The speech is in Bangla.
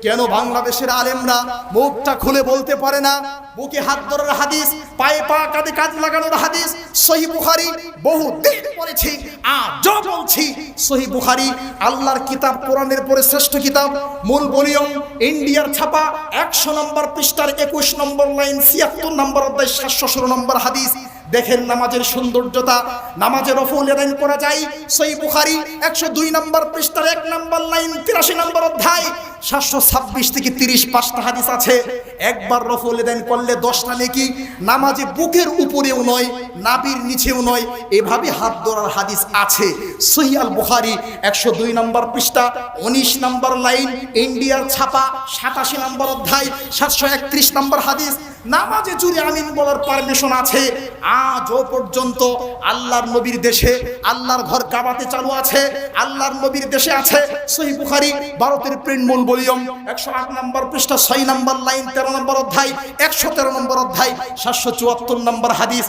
কেন বাংলাদেশের আলেমরা মুখটা খুলে বলতে পারে না? বুকে হাত ধরার হাদিস, পায়ে পা কাঁধে কাঁধ লাগানোর হাদিস, সহিহ বুখারী বহু দিন পড়েছি, আজও বলছি সহিহ বুখারী আল্লাহর কিতাব, কোরআনের পরে শ্রেষ্ঠ কিতাব। মূল ভলিউম, ইন্ডিয়ার ছাপা, 100 নম্বর পৃষ্ঠার 21 নম্বর লাইন, 76 নম্বর অধ্যায়, 716 নম্বর হাদিস। দেখেন নামাজের সৌন্দর্যতা, নামাজে রফুল আদায় করা যায়। সহিহ বুখারী 102 নম্বর পৃষ্ঠার 1 নম্বর লাইন, 83 নম্বর অধ্যায়, 726 থেকে 30 পাঁচটা হাদিস আছে। একবার রফুল আদায় করলে 10টা নেকি। নামাজে বুকের উপরেও নয়, নাভির নিচেও নয়, এভাবে হাত ধরার হাদিস আছে। সহিহ আল বুখারী 102 নম্বর পৃষ্ঠা, 19 নম্বর লাইন, ইন্ডিয়ার ছাপা, 87 নম্বর অধ্যায়, 731 নম্বর হাদিস। নামাজে জুড়ে আমিন বলার পারমিশন আছে। আজও পর্যন্ত আল্লাহর নবীর দেশে আল্লাহর ঘর কাবাতে চালু আছে, আল্লাহর নবীর দেশে আছে। সহিহ বুখারী ভারতের প্রিন্ট মূল ভলিউম 108 নম্বর পৃষ্ঠা, 6 নম্বর লাইন, 13 নম্বর অধ্যায়, 113 নম্বর অধ্যায়, 774 নম্বর হাদিস।